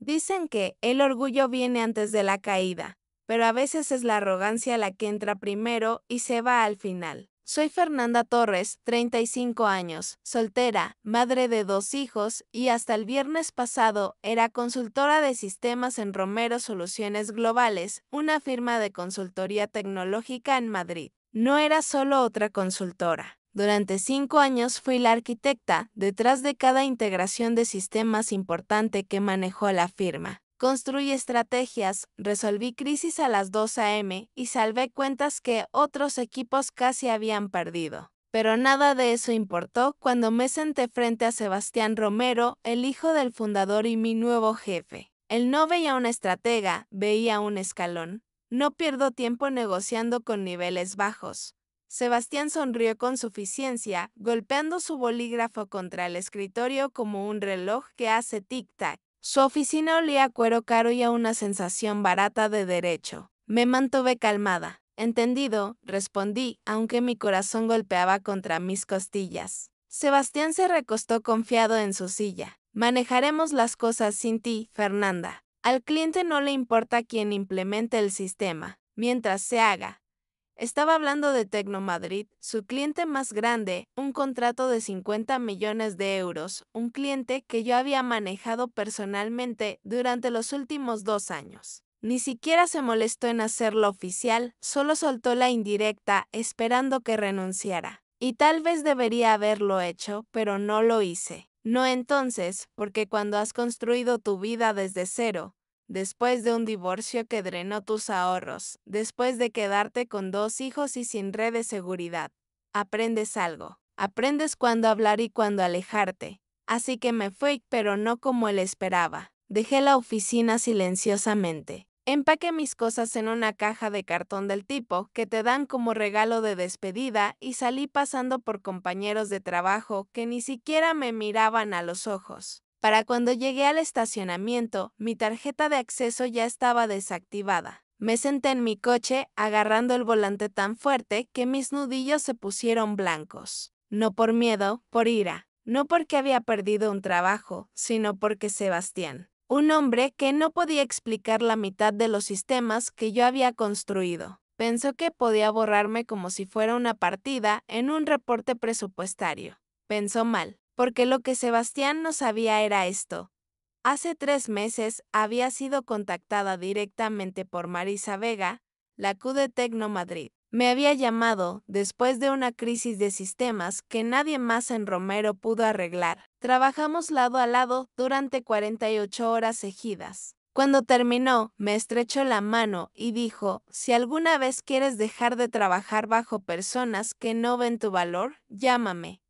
Dicen que el orgullo viene antes de la caída, pero a veces es la arrogancia la que entra primero y se va al final. Soy Fernanda Torres, 35 años, soltera, madre de 2 hijos y hasta el viernes pasado era consultora de sistemas en Romero Soluciones Globales, una firma de consultoría tecnológica en Madrid. No era solo otra consultora. Durante 5 años fui la arquitecta detrás de cada integración de sistemas importante que manejó la firma. Construí estrategias, resolví crisis a las 2 a.m. y salvé cuentas que otros equipos casi habían perdido. Pero nada de eso importó cuando me senté frente a Sebastián Romero, el hijo del fundador y mi nuevo jefe. Él no veía una estratega, veía un escalón. No pierdo tiempo negociando con niveles bajos. Sebastián sonrió con suficiencia, golpeando su bolígrafo contra el escritorio como un reloj que hace tic-tac. Su oficina olía a cuero caro y a una sensación barata de derecho. Me mantuve calmada. Entendido, respondí, aunque mi corazón golpeaba contra mis costillas. Sebastián se recostó confiado en su silla. Manejaremos las cosas sin ti, Fernanda. Al cliente no le importa quién implemente el sistema, mientras se haga. Estaba hablando de Tecnomadrid, su cliente más grande, un contrato de 50 millones de euros, un cliente que yo había manejado personalmente durante los últimos 2 años. Ni siquiera se molestó en hacerlo oficial, solo soltó la indirecta esperando que renunciara. Y tal vez debería haberlo hecho, pero no lo hice. No entonces, porque cuando has construido tu vida desde cero, después de un divorcio que drenó tus ahorros, después de quedarte con 2 hijos y sin red de seguridad, aprendes algo. Aprendes cuándo hablar y cuándo alejarte. Así que me fui, pero no como él esperaba. Dejé la oficina silenciosamente. Empaqué mis cosas en una caja de cartón del tipo que te dan como regalo de despedida y salí pasando por compañeros de trabajo que ni siquiera me miraban a los ojos. Para cuando llegué al estacionamiento, mi tarjeta de acceso ya estaba desactivada. Me senté en mi coche, agarrando el volante tan fuerte que mis nudillos se pusieron blancos. No por miedo, por ira. No porque había perdido un trabajo, sino porque Sebastián, un hombre que no podía explicar la mitad de los sistemas que yo había construido, pensó que podía borrarme como si fuera una partida en un reporte presupuestario. Pensó mal. Porque lo que Sebastián no sabía era esto. Hace 3 meses había sido contactada directamente por Marisa Vega, la Q de Tecnomadrid. Me había llamado después de una crisis de sistemas que nadie más en Romero pudo arreglar. Trabajamos lado a lado durante 48 horas seguidas. Cuando terminó, me estrechó la mano y dijo, si alguna vez quieres dejar de trabajar bajo personas que no ven tu valor, llámame.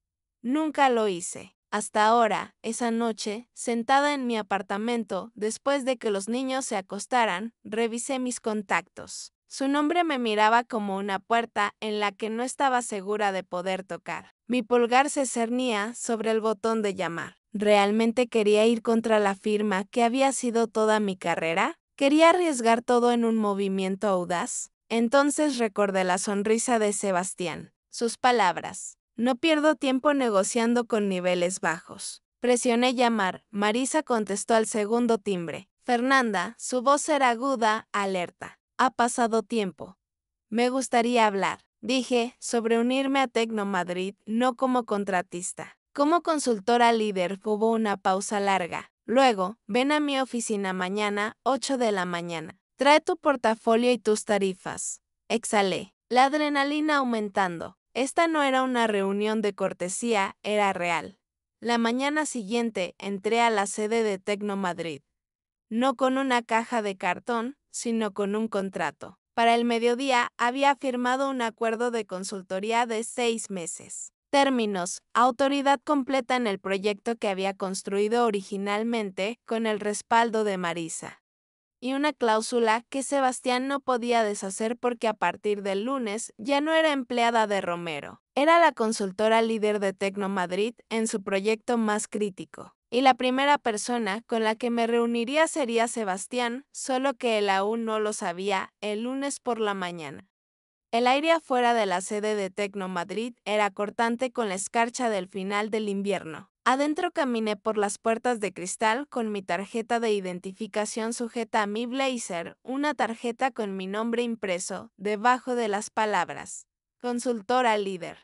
Nunca lo hice. Hasta ahora, esa noche, sentada en mi apartamento, después de que los niños se acostaran, revisé mis contactos. Su nombre me miraba como una puerta en la que no estaba segura de poder tocar. Mi pulgar se cernía sobre el botón de llamar. ¿Realmente quería ir contra la firma que había sido toda mi carrera? ¿Quería arriesgar todo en un movimiento audaz? Entonces recordé la sonrisa de Sebastián, sus palabras. No pierdo tiempo negociando con niveles bajos. Presioné llamar. Marisa contestó al segundo timbre. Fernanda, su voz era aguda, alerta. Ha pasado tiempo. Me gustaría hablar, dije, sobre unirme a Tecnomadrid, no como contratista. Como consultora líder hubo una pausa larga. Luego, ven a mi oficina mañana, 8 de la mañana. Trae tu portafolio y tus tarifas. Exhalé, la adrenalina aumentando. Esta no era una reunión de cortesía, era real. La mañana siguiente entré a la sede de Tecnomadrid. No con una caja de cartón, sino con un contrato. Para el mediodía había firmado un acuerdo de consultoría de 6 meses. Términos: autoridad completa en el proyecto que había construido originalmente con el respaldo de Marisa. Y una cláusula que Sebastián no podía deshacer porque a partir del lunes ya no era empleada de Romero. Era la consultora líder de Tecnomadrid en su proyecto más crítico. Y la primera persona con la que me reuniría sería Sebastián, solo que él aún no lo sabía, el lunes por la mañana. El aire afuera de la sede de Tecnomadrid era cortante con la escarcha del final del invierno. Adentro caminé por las puertas de cristal con mi tarjeta de identificación sujeta a mi blazer, una tarjeta con mi nombre impreso, debajo de las palabras. Consultora líder.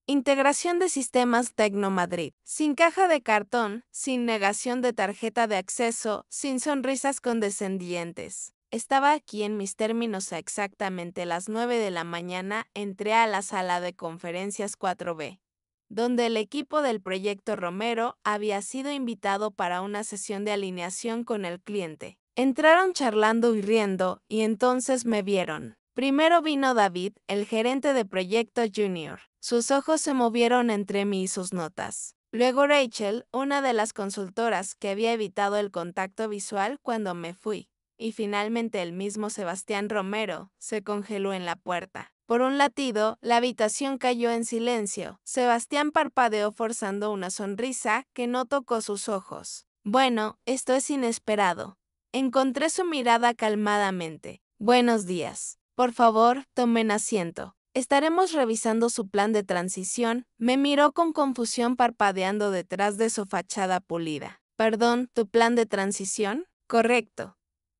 Integración de sistemas Tecnomadrid. Sin caja de cartón, sin negación de tarjeta de acceso, sin sonrisas condescendientes. Estaba aquí en mis términos a exactamente las 9 de la mañana, entré a la sala de conferencias 4B, donde el equipo del proyecto Romero había sido invitado para una sesión de alineación con el cliente. Entraron charlando y riendo, y entonces me vieron. Primero vino David, el gerente de proyecto junior. Sus ojos se movieron entre mí y sus notas. Luego Rachel, una de las consultoras que había evitado el contacto visual cuando me fui. Y finalmente el mismo Sebastián Romero se congeló en la puerta. Por un latido, la habitación cayó en silencio. Sebastián parpadeó forzando una sonrisa que no tocó sus ojos. Bueno, esto es inesperado. Encontré su mirada calmadamente. Buenos días. Por favor, tomen asiento. Estaremos revisando su plan de transición. Me miró con confusión parpadeando detrás de su fachada pulida. Perdón, ¿tu plan de transición? Correcto.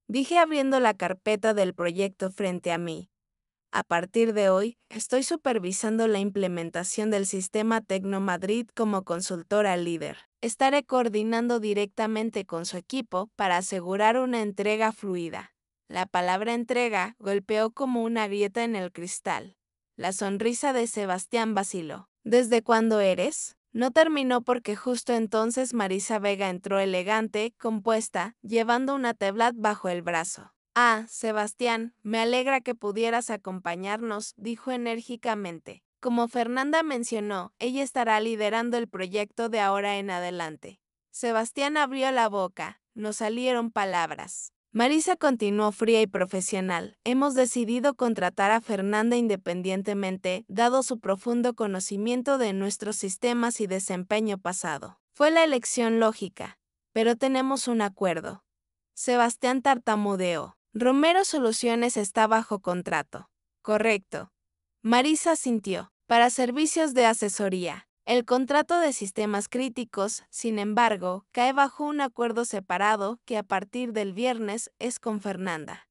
Dije abriendo la carpeta del proyecto frente a mí. A partir de hoy, estoy supervisando la implementación del sistema Tecnomadrid como consultora líder. Estaré coordinando directamente con su equipo para asegurar una entrega fluida. La palabra entrega golpeó como una grieta en el cristal. La sonrisa de Sebastián vaciló. ¿Desde cuándo eres? No terminó porque justo entonces Marisa Vega entró elegante, compuesta, llevando una tablet bajo el brazo. Ah, Sebastián, me alegra que pudieras acompañarnos, dijo enérgicamente. Como Fernanda mencionó, ella estará liderando el proyecto de ahora en adelante. Sebastián abrió la boca, no salieron palabras. Marisa continuó fría y profesional. Hemos decidido contratar a Fernanda independientemente, dado su profundo conocimiento de nuestros sistemas y desempeño pasado. Fue la elección lógica, pero tenemos un acuerdo. Sebastián tartamudeó. Romero Soluciones está bajo contrato. Correcto. Marisa sintió. Para servicios de asesoría. El contrato de sistemas críticos, sin embargo, cae bajo un acuerdo separado que a partir del viernes es con Fernanda.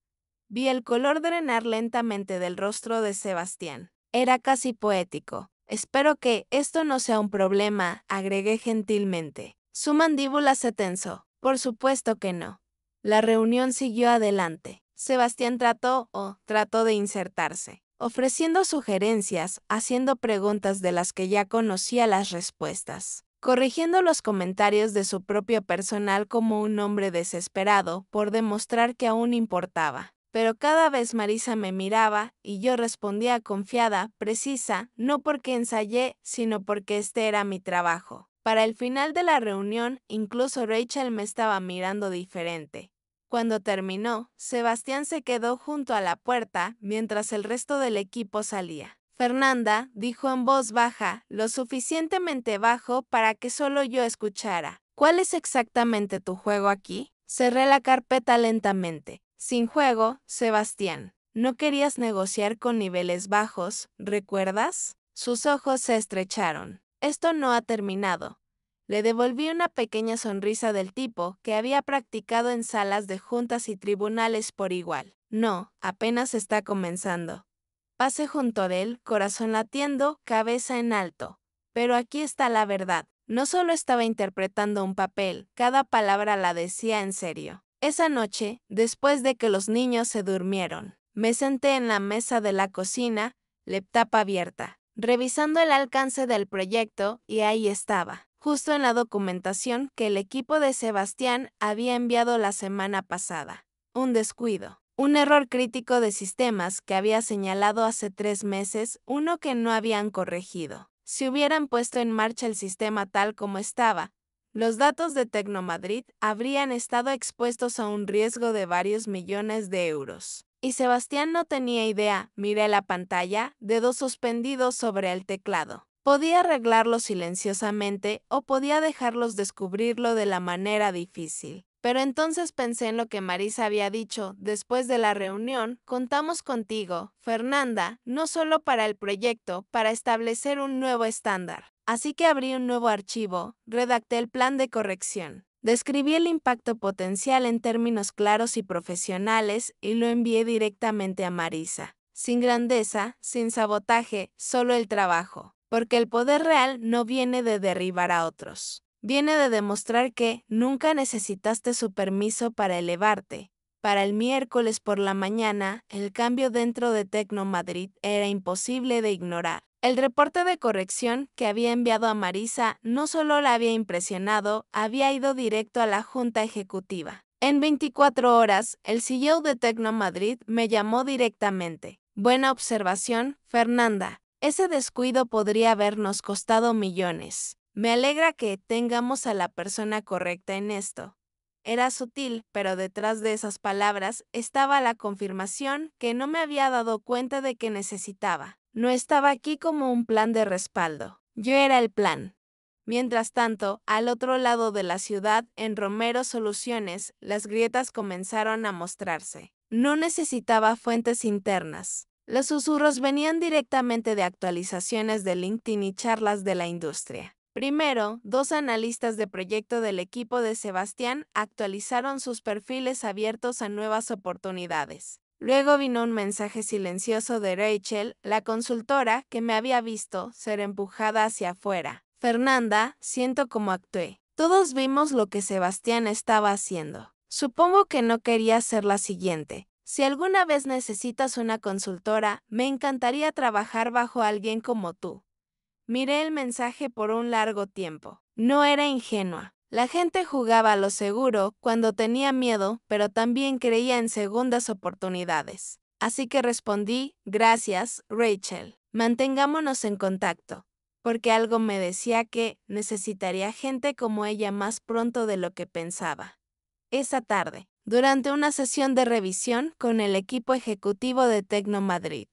Vi el color drenar lentamente del rostro de Sebastián. Era casi poético. Espero que esto no sea un problema, agregué gentilmente. Su mandíbula se tensó. Por supuesto que no. La reunión siguió adelante. Sebastián trató de insertarse, ofreciendo sugerencias, haciendo preguntas de las que ya conocía las respuestas, corrigiendo los comentarios de su propio personal como un hombre desesperado por demostrar que aún importaba. Pero cada vez Marisa me miraba y yo respondía confiada, precisa, no porque ensayé, sino porque este era mi trabajo. Para el final de la reunión, incluso Rachel me estaba mirando diferente. Cuando terminó, Sebastián se quedó junto a la puerta mientras el resto del equipo salía. Fernanda dijo en voz baja, lo suficientemente bajo para que solo yo escuchara. ¿Cuál es exactamente tu juego aquí? Cerré la carpeta lentamente. Sin juego, Sebastián. No querías negociar con niveles bajos, ¿recuerdas? Sus ojos se estrecharon. Esto no ha terminado. Le devolví una pequeña sonrisa del tipo que había practicado en salas de juntas y tribunales por igual. No, apenas está comenzando. Pasé junto a él, corazón latiendo, cabeza en alto. Pero aquí está la verdad. No solo estaba interpretando un papel, cada palabra la decía en serio. Esa noche, después de que los niños se durmieron, me senté en la mesa de la cocina, laptop abierta, revisando el alcance del proyecto, y ahí estaba, justo en la documentación que el equipo de Sebastián había enviado la semana pasada. Un descuido. Un error crítico de sistemas que había señalado hace 3 meses, uno que no habían corregido. Si hubieran puesto en marcha el sistema tal como estaba, los datos de Tecnomadrid habrían estado expuestos a un riesgo de varios millones de euros. Y Sebastián no tenía idea, miré la pantalla, dedos suspendidos sobre el teclado. Podía arreglarlo silenciosamente o podía dejarlos descubrirlo de la manera difícil. Pero entonces pensé en lo que Marisa había dicho después de la reunión. Contamos contigo, Fernanda, no solo para el proyecto, para establecer un nuevo estándar. Así que abrí un nuevo archivo, redacté el plan de corrección. Describí el impacto potencial en términos claros y profesionales y lo envié directamente a Marisa. Sin grandeza, sin sabotaje, solo el trabajo. Porque el poder real no viene de derribar a otros. Viene de demostrar que nunca necesitaste su permiso para elevarte. Para el miércoles por la mañana, el cambio dentro de Tecno Madrid era imposible de ignorar. El reporte de corrección que había enviado a Marisa no solo la había impresionado, había ido directo a la Junta Ejecutiva. En 24 horas, el CEO de Tecno Madrid me llamó directamente. Buena observación, Fernanda. Ese descuido podría habernos costado millones. Me alegra que tengamos a la persona correcta en esto. Era sutil, pero detrás de esas palabras estaba la confirmación que no me había dado cuenta de que necesitaba. No estaba aquí como un plan de respaldo. Yo era el plan. Mientras tanto, al otro lado de la ciudad, en Romero Soluciones, las grietas comenzaron a mostrarse. No necesitaba fuentes internas. Los susurros venían directamente de actualizaciones de LinkedIn y charlas de la industria. Primero, 2 analistas de proyecto del equipo de Sebastián actualizaron sus perfiles abiertos a nuevas oportunidades. Luego vino un mensaje silencioso de Rachel, la consultora, que me había visto ser empujada hacia afuera. Fernanda, siento cómo actué. Todos vimos lo que Sebastián estaba haciendo. Supongo que no quería ser la siguiente. Si alguna vez necesitas una consultora, me encantaría trabajar bajo alguien como tú. Miré el mensaje por un largo tiempo. No era ingenua. La gente jugaba a lo seguro cuando tenía miedo, pero también creía en segundas oportunidades. Así que respondí, gracias, Rachel. Mantengámonos en contacto, porque algo me decía que necesitaría gente como ella más pronto de lo que pensaba. Esa tarde, durante una sesión de revisión con el equipo ejecutivo de Tecno Madrid,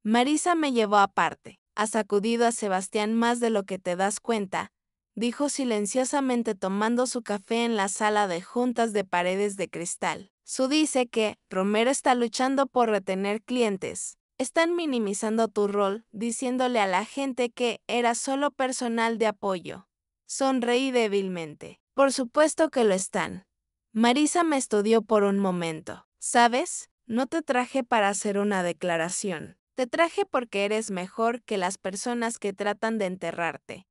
Marisa me llevó aparte. Has sacudido a Sebastián más de lo que te das cuenta, dijo silenciosamente tomando su café en la sala de juntas de paredes de cristal. Su dice que Romero está luchando por retener clientes. Están minimizando tu rol, diciéndole a la gente que era solo personal de apoyo. Sonreí débilmente. Por supuesto que lo están. Marisa me estudió por un momento. ¿Sabes? No te traje para hacer una declaración. Te traje porque eres mejor que las personas que tratan de enterrarte.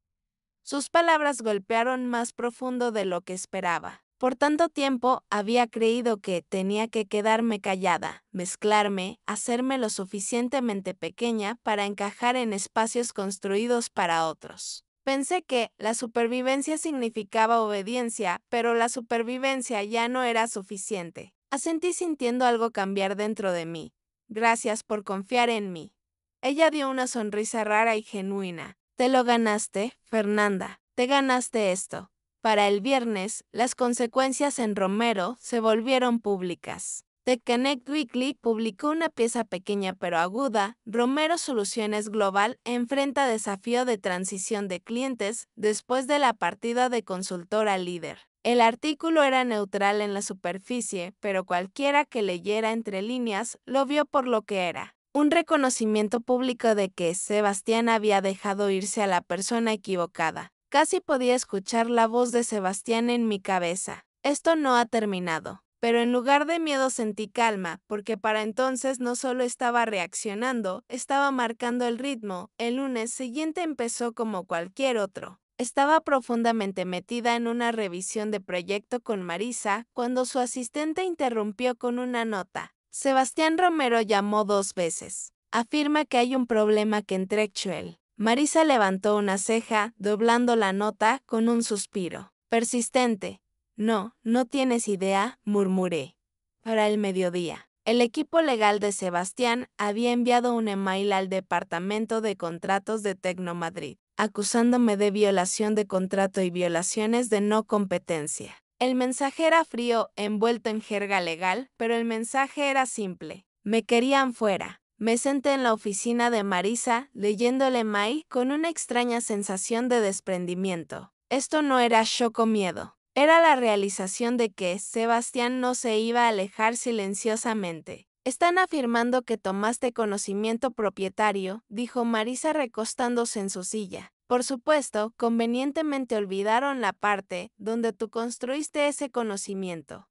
Sus palabras golpearon más profundo de lo que esperaba. Por tanto tiempo había creído que tenía que quedarme callada, mezclarme, hacerme lo suficientemente pequeña para encajar en espacios construidos para otros. Pensé que la supervivencia significaba obediencia, pero la supervivencia ya no era suficiente. Asentí sintiendo algo cambiar dentro de mí. Gracias por confiar en mí. Ella dio una sonrisa rara y genuina. Te lo ganaste, Fernanda. Te ganaste esto. Para el viernes, las consecuencias en Romero se volvieron públicas. The Connect Weekly publicó una pieza pequeña pero aguda. Romero Soluciones Global enfrenta desafío de transición de clientes después de la partida de consultora líder. El artículo era neutral en la superficie, pero cualquiera que leyera entre líneas lo vio por lo que era. Un reconocimiento público de que Sebastián había dejado irse a la persona equivocada. Casi podía escuchar la voz de Sebastián en mi cabeza. Esto no ha terminado. Pero en lugar de miedo sentí calma, porque para entonces no solo estaba reaccionando, estaba marcando el ritmo. El lunes siguiente empezó como cualquier otro. Estaba profundamente metida en una revisión de proyecto con Marisa cuando su asistente interrumpió con una nota. Sebastián Romero llamó 2 veces. Afirma que hay un problema que Entrechuel. Marisa levantó una ceja, doblando la nota con un suspiro. Persistente. No, no tienes idea, murmuré. Para el mediodía. El equipo legal de Sebastián había enviado un email al departamento de contratos de Tecno Madrid, acusándome de violación de contrato y violaciones de no competencia. El mensaje era frío, envuelto en jerga legal, pero el mensaje era simple. Me querían fuera. Me senté en la oficina de Marisa, leyendo el email con una extraña sensación de desprendimiento. Esto no era shock o miedo. Era la realización de que Sebastián no se iba a alejar silenciosamente. Están afirmando que tomaste conocimiento propietario, dijo Marisa recostándose en su silla. Por supuesto, convenientemente olvidaron la parte donde tú construiste ese conocimiento.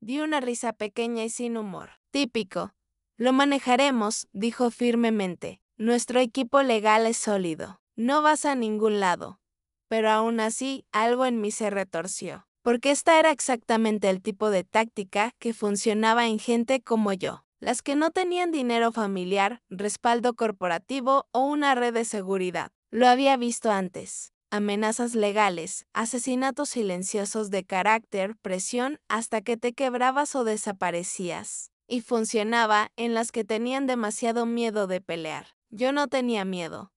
Di una risa pequeña y sin humor. Típico. Lo manejaremos, dijo firmemente. Nuestro equipo legal es sólido. No vas a ningún lado. Pero aún así, algo en mí se retorció. Porque esta era exactamente el tipo de táctica que funcionaba en gente como yo. Las que no tenían dinero familiar, respaldo corporativo o una red de seguridad. Lo había visto antes. Amenazas legales, asesinatos silenciosos de carácter, presión hasta que te quebrabas o desaparecías. Y funcionaba en las que tenían demasiado miedo de pelear. Yo no tenía miedo.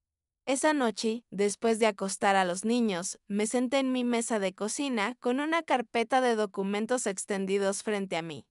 Esa noche, después de acostar a los niños, me senté en mi mesa de cocina con una carpeta de documentos extendidos frente a mí.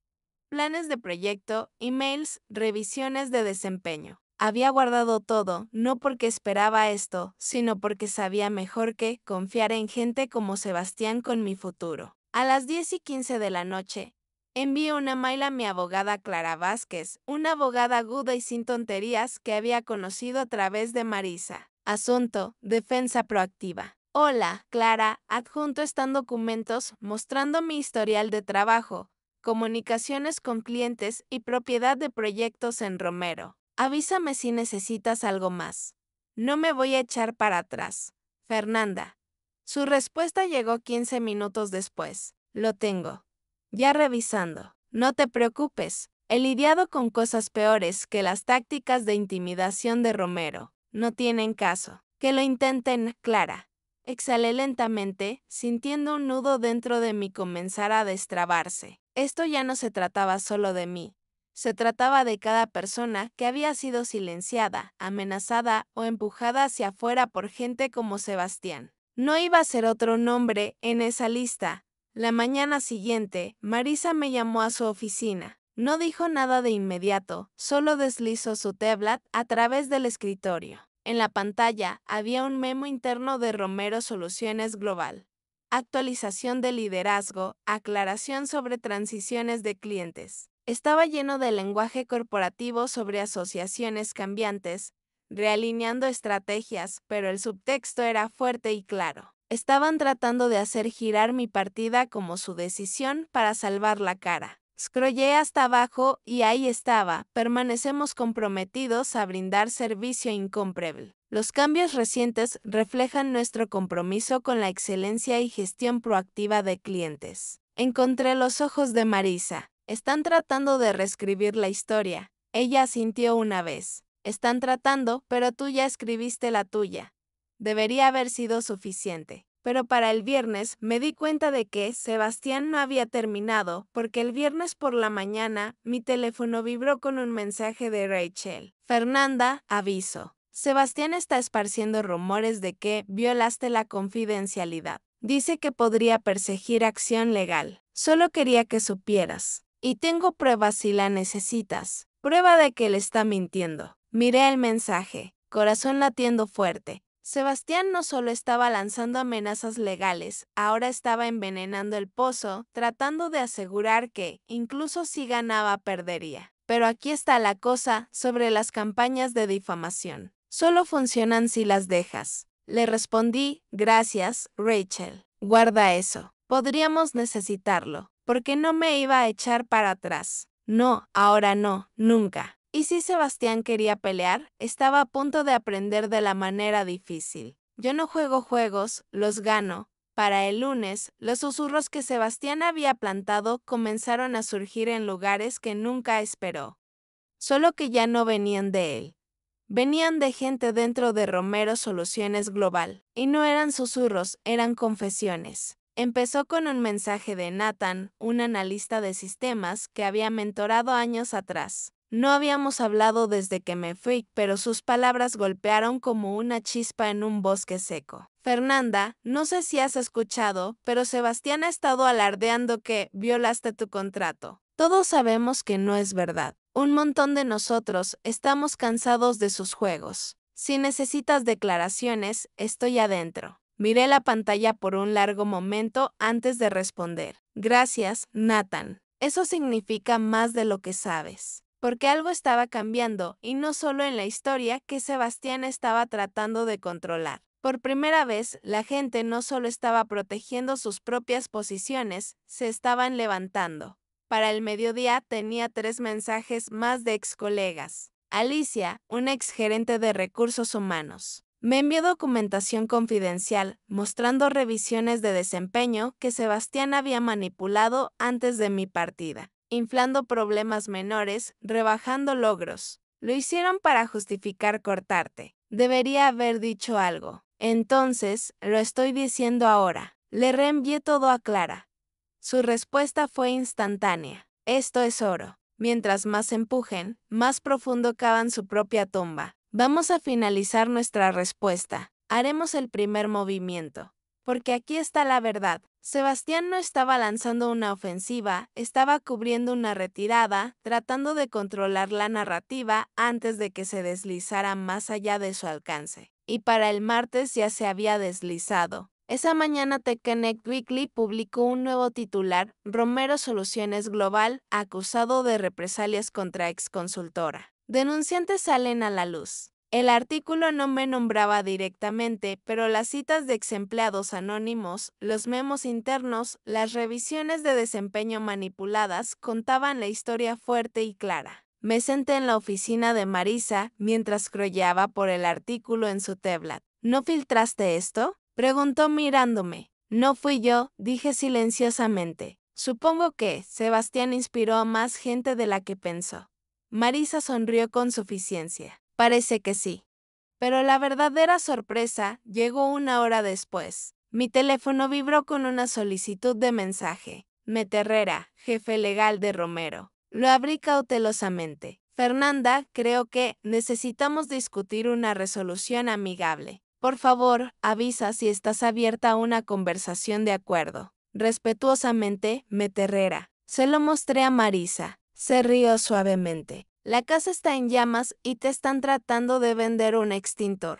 Planes de proyecto, emails, revisiones de desempeño. Había guardado todo, no porque esperaba esto, sino porque sabía mejor que confiar en gente como Sebastián con mi futuro. A las 10:15 de la noche, envié una mail a mi abogada Clara Vázquez, una abogada aguda y sin tonterías que había conocido a través de Marisa. Asunto: defensa proactiva. Hola, Clara, adjunto están documentos mostrando mi historial de trabajo, comunicaciones con clientes y propiedad de proyectos en Romero. Avísame si necesitas algo más. No me voy a echar para atrás. Fernanda. Su respuesta llegó 15 minutos después. Lo tengo. Ya revisando. No te preocupes. He lidiado con cosas peores que las tácticas de intimidación de Romero. No tienen caso. Que lo intenten, Clara. Exhalé lentamente, sintiendo un nudo dentro de mí comenzar a destrabarse. Esto ya no se trataba solo de mí. Se trataba de cada persona que había sido silenciada, amenazada o empujada hacia afuera por gente como Sebastián. No iba a ser otro nombre en esa lista. La mañana siguiente, Marisa me llamó a su oficina. No dijo nada de inmediato, solo deslizó su tablet a través del escritorio. En la pantalla había un memo interno de Romero Soluciones Global. Actualización de liderazgo, aclaración sobre transiciones de clientes. Estaba lleno de lenguaje corporativo sobre asociaciones cambiantes, realineando estrategias, pero el subtexto era fuerte y claro. Estaban tratando de hacer girar mi partida como su decisión para salvar la cara. Scrollé hasta abajo y ahí estaba: permanecemos comprometidos a brindar servicio incomparable. Los cambios recientes reflejan nuestro compromiso con la excelencia y gestión proactiva de clientes. Encontré los ojos de Marisa. Están tratando de reescribir la historia. Ella asintió una vez. Están tratando, pero tú ya escribiste la tuya. Debería haber sido suficiente. Pero para el viernes me di cuenta de que Sebastián no había terminado, porque el viernes por la mañana mi teléfono vibró con un mensaje de Rachel. Fernanda, aviso. Sebastián está esparciendo rumores de que violaste la confidencialidad. Dice que podría perseguir acción legal. Solo quería que supieras. Y tengo pruebas si la necesitas. Prueba de que él está mintiendo. Miré el mensaje, corazón latiendo fuerte. Sebastián no solo estaba lanzando amenazas legales, ahora estaba envenenando el pozo, tratando de asegurar que, incluso si ganaba, perdería. Pero aquí está la cosa sobre las campañas de difamación. Solo funcionan si las dejas. Le respondí: gracias, Rachel. Guarda eso. Podríamos necesitarlo, porque no me iba a echar para atrás. No, ahora no, nunca. Y si Sebastián quería pelear, estaba a punto de aprender de la manera difícil. Yo no juego juegos, los gano. Para el lunes, los susurros que Sebastián había plantado comenzaron a surgir en lugares que nunca esperó. Solo que ya no venían de él. Venían de gente dentro de Romero Soluciones Global. Y no eran susurros, eran confesiones. Empezó con un mensaje de Nathan, un analista de sistemas que había mentorado años atrás. No habíamos hablado desde que me fui, pero sus palabras golpearon como una chispa en un bosque seco. Fernanda, no sé si has escuchado, pero Sebastián ha estado alardeando que violaste tu contrato. Todos sabemos que no es verdad. Un montón de nosotros estamos cansados de sus juegos. Si necesitas declaraciones, estoy adentro. Miré la pantalla por un largo momento antes de responder. Gracias, Nathan. Eso significa más de lo que sabes. Porque algo estaba cambiando, y no solo en la historia que Sebastián estaba tratando de controlar. Por primera vez, la gente no solo estaba protegiendo sus propias posiciones, se estaban levantando. Para el mediodía tenía 3 mensajes más de ex colegas. Alicia, una exgerente de recursos humanos, me envió documentación confidencial mostrando revisiones de desempeño que Sebastián había manipulado antes de mi partida, inflando problemas menores, rebajando logros. Lo hicieron para justificar cortarte. Debería haber dicho algo. Entonces, lo estoy diciendo ahora. Le reenvié todo a Clara. Su respuesta fue instantánea. Esto es oro. Mientras más empujen, más profundo cavan su propia tumba. Vamos a finalizar nuestra respuesta. Haremos el primer movimiento. Porque aquí está la verdad. Sebastián no estaba lanzando una ofensiva, estaba cubriendo una retirada, tratando de controlar la narrativa antes de que se deslizara más allá de su alcance. Y para el martes ya se había deslizado. Esa mañana The Connect Weekly publicó un nuevo titular: Romero Soluciones Global, acusado de represalias contra exconsultora. Denunciantes salen a la luz. El artículo no me nombraba directamente, pero las citas de exempleados anónimos, los memos internos, las revisiones de desempeño manipuladas contaban la historia fuerte y clara. Me senté en la oficina de Marisa mientras scrolleaba por el artículo en su tablet. ¿No filtraste esto?, preguntó mirándome. No fui yo, dije silenciosamente. Supongo que Sebastián inspiró a más gente de la que pensó. Marisa sonrió con suficiencia. Parece que sí. Pero la verdadera sorpresa llegó una hora después. Mi teléfono vibró con una solicitud de mensaje. Meterrera, jefe legal de Romero. Lo abrí cautelosamente. Fernanda, creo que necesitamos discutir una resolución amigable. Por favor, avisa si estás abierta a una conversación de acuerdo. Respetuosamente, Meterrera. Se lo mostré a Marisa. Se rió suavemente. La casa está en llamas y te están tratando de vender un extintor.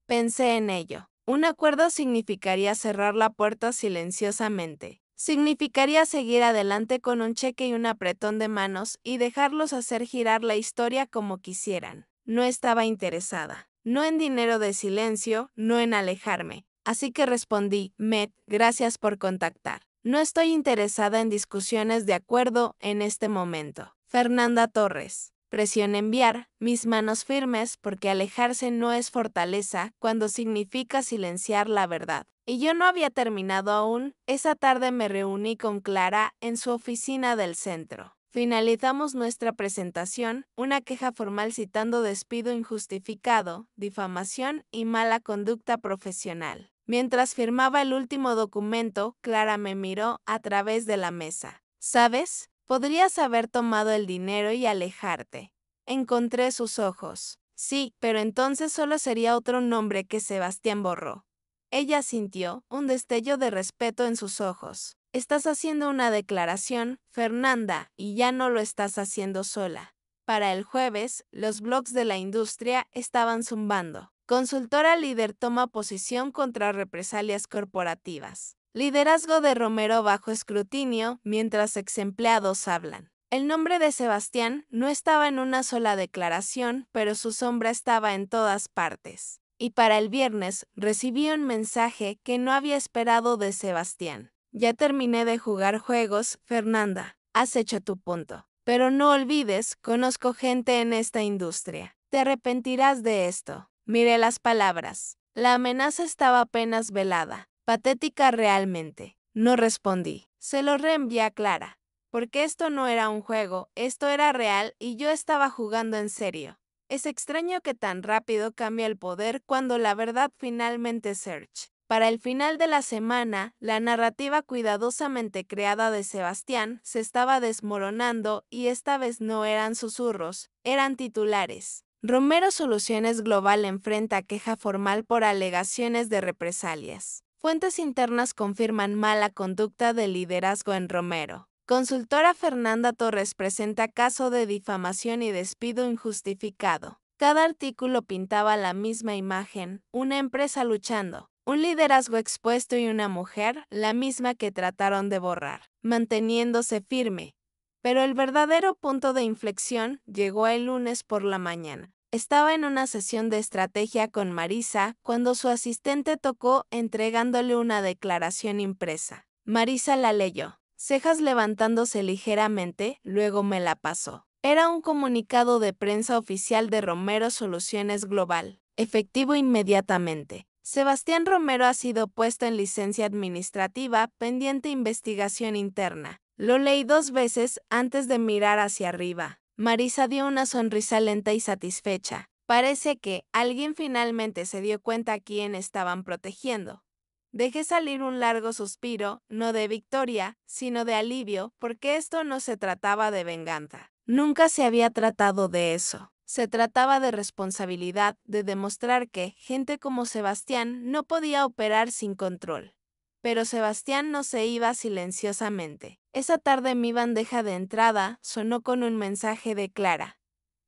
Pensé en ello. Un acuerdo significaría cerrar la puerta silenciosamente. Significaría seguir adelante con un cheque y un apretón de manos y dejarlos hacer girar la historia como quisieran. No estaba interesada. No en dinero de silencio, no en alejarme. Así que respondí: Met, gracias por contactar. No estoy interesada en discusiones de acuerdo en este momento. Fernanda Torres. Presioné enviar, mis manos firmes porque alejarse no es fortaleza cuando significa silenciar la verdad. Y yo no había terminado aún. Esa tarde me reuní con Clara en su oficina del centro. Finalizamos nuestra presentación, una queja formal citando despido injustificado, difamación y mala conducta profesional. Mientras firmaba el último documento, Clara me miró a través de la mesa. ¿Sabes? Podrías haber tomado el dinero y alejarte. Encontré sus ojos. Sí, pero entonces solo sería otro nombre que Sebastián borró. Ella sintió un destello de respeto en sus ojos. Estás haciendo una declaración, Fernanda, y ya no lo estás haciendo sola. Para el jueves, los blogs de la industria estaban zumbando. Consultora líder toma posición contra represalias corporativas. Liderazgo de Romero bajo escrutinio mientras exempleados hablan. El nombre de Sebastián no estaba en una sola declaración, pero su sombra estaba en todas partes. Y para el viernes recibí un mensaje que no había esperado de Sebastián. Ya terminé de jugar juegos, Fernanda. Has hecho tu punto. Pero no olvides, conozco gente en esta industria. Te arrepentirás de esto. Miré las palabras. La amenaza estaba apenas velada. Patética realmente. No respondí. Se lo reenvié a Clara. Porque esto no era un juego, esto era real y yo estaba jugando en serio. Es extraño que tan rápido cambie el poder cuando la verdad finalmente search. Para el final de la semana, la narrativa cuidadosamente creada de Sebastián se estaba desmoronando y esta vez no eran susurros, eran titulares. Romero Soluciones Global enfrenta queja formal por alegaciones de represalias. Fuentes internas confirman mala conducta del liderazgo en Romero. Consultora Fernanda Torres presenta caso de difamación y despido injustificado. Cada artículo pintaba la misma imagen: una empresa luchando, un liderazgo expuesto y una mujer, la misma que trataron de borrar, manteniéndose firme. Pero el verdadero punto de inflexión llegó el lunes por la mañana. Estaba en una sesión de estrategia con Marisa cuando su asistente tocó entregándole una declaración impresa. Marisa la leyó, cejas levantándose ligeramente, luego me la pasó. Era un comunicado de prensa oficial de Romero Soluciones Global, efectivo inmediatamente. Sebastián Romero ha sido puesto en licencia administrativa pendiente investigación interna. Lo leí 2 veces antes de mirar hacia arriba. Marisa dio una sonrisa lenta y satisfecha. Parece que alguien finalmente se dio cuenta a quién estaban protegiendo. Dejé salir un largo suspiro, no de victoria, sino de alivio, porque esto no se trataba de venganza. Nunca se había tratado de eso. Se trataba de responsabilidad, de demostrar que gente como Sebastián no podía operar sin control. Pero Sebastián no se iba silenciosamente. Esa tarde mi bandeja de entrada sonó con un mensaje de Clara.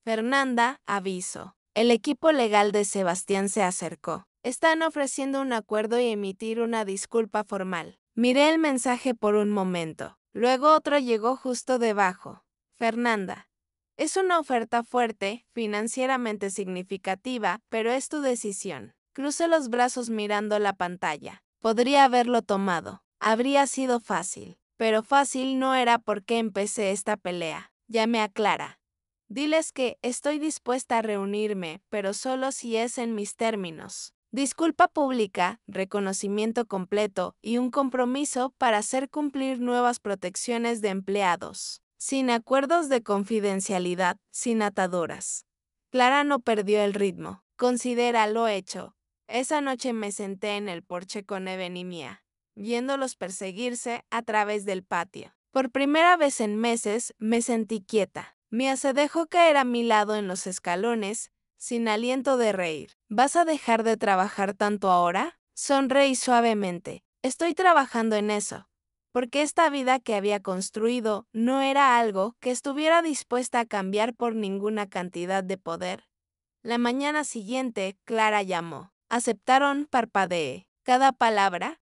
Fernanda, aviso. El equipo legal de Sebastián se acercó. Están ofreciendo un acuerdo y emitir una disculpa formal. Miré el mensaje por un momento. Luego otro llegó justo debajo. Fernanda. Es una oferta fuerte, financieramente significativa, pero es tu decisión. Crucé los brazos mirando la pantalla. Podría haberlo tomado. Habría sido fácil. Pero fácil no era porque empecé esta pelea. Llamé a Clara. Diles que estoy dispuesta a reunirme, pero solo si es en mis términos. Disculpa pública, reconocimiento completo y un compromiso para hacer cumplir nuevas protecciones de empleados. Sin acuerdos de confidencialidad, sin ataduras. Clara no perdió el ritmo. Considera lo hecho. Esa noche me senté en el porche con Eben y Mía, viéndolos perseguirse a través del patio. Por primera vez en meses me sentí quieta. Mía se dejó caer a mi lado en los escalones, sin aliento de reír. ¿Vas a dejar de trabajar tanto ahora? Sonreí suavemente. Estoy trabajando en eso. Porque esta vida que había construido no era algo que estuviera dispuesta a cambiar por ninguna cantidad de poder. La mañana siguiente, Clara llamó. Aceptaron, parpadeé. Cada palabra,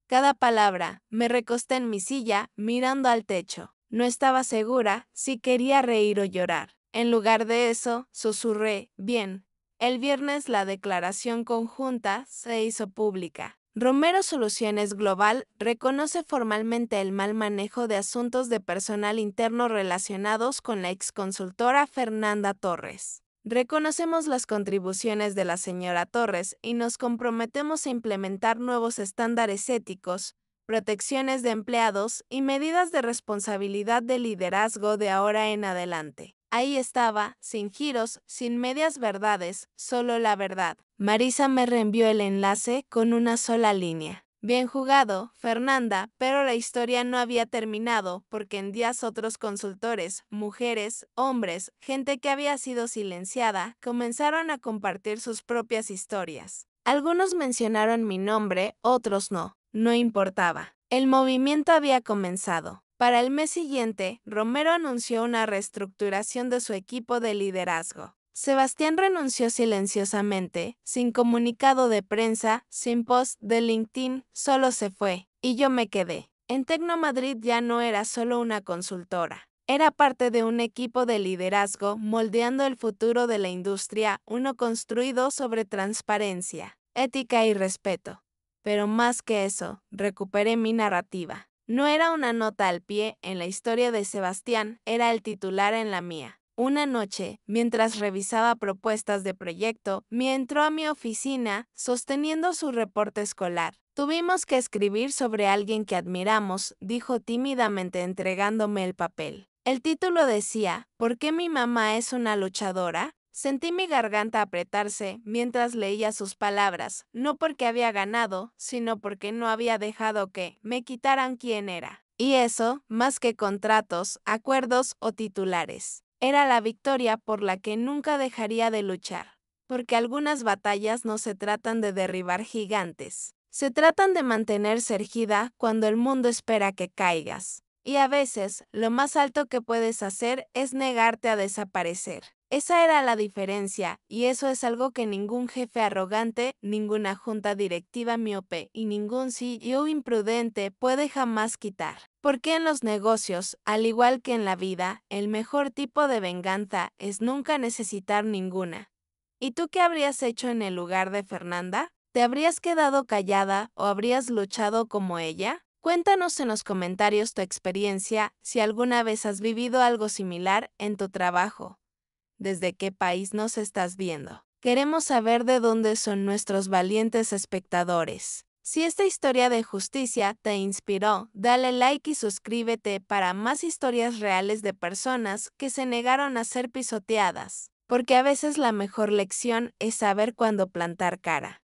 me recosté en mi silla, mirando al techo. No estaba segura si quería reír o llorar. En lugar de eso, susurré, bien. El viernes la declaración conjunta se hizo pública. Romero Soluciones Global reconoce formalmente el mal manejo de asuntos de personal interno relacionados con la exconsultora Fernanda Torres. Reconocemos las contribuciones de la señora Torres y nos comprometemos a implementar nuevos estándares éticos, protecciones de empleados y medidas de responsabilidad de liderazgo de ahora en adelante. Ahí estaba, sin giros, sin medias verdades, solo la verdad. Marisa me reenvió el enlace con una sola línea. Bien jugado, Fernanda, pero la historia no había terminado porque en días otros consultores, mujeres, hombres, gente que había sido silenciada, comenzaron a compartir sus propias historias. Algunos mencionaron mi nombre, otros no. No importaba. El movimiento había comenzado. Para el mes siguiente, Romero anunció una reestructuración de su equipo de liderazgo. Sebastián renunció silenciosamente, sin comunicado de prensa, sin post de LinkedIn, solo se fue, y yo me quedé. En Tecnomadrid ya no era solo una consultora. Era parte de un equipo de liderazgo moldeando el futuro de la industria, uno construido sobre transparencia, ética y respeto. Pero más que eso, recuperé mi narrativa. No era una nota al pie en la historia de Sebastián, era el titular en la mía. Una noche, mientras revisaba propuestas de proyecto, me entró a mi oficina sosteniendo su reporte escolar. Tuvimos que escribir sobre alguien que admiramos, dijo tímidamente entregándome el papel. El título decía, ¿por qué mi mamá es una luchadora? Sentí mi garganta apretarse mientras leía sus palabras, no porque había ganado, sino porque no había dejado que me quitaran quién era. Y eso, más que contratos, acuerdos o titulares. Era la victoria por la que nunca dejaría de luchar. Porque algunas batallas no se tratan de derribar gigantes. Se tratan de mantenerse erguida cuando el mundo espera que caigas. Y a veces, lo más alto que puedes hacer es negarte a desaparecer. Esa era la diferencia, y eso es algo que ningún jefe arrogante, ninguna junta directiva miope y ningún CEO imprudente puede jamás quitar. Porque en los negocios, al igual que en la vida, el mejor tipo de venganza es nunca necesitar ninguna. ¿Y tú qué habrías hecho en el lugar de Fernanda? ¿Te habrías quedado callada o habrías luchado como ella? Cuéntanos en los comentarios tu experiencia si alguna vez has vivido algo similar en tu trabajo. ¿Desde qué país nos estás viendo? Queremos saber de dónde son nuestros valientes espectadores. Si esta historia de justicia te inspiró, dale like y suscríbete para más historias reales de personas que se negaron a ser pisoteadas, porque a veces la mejor lección es saber cuándo plantar cara.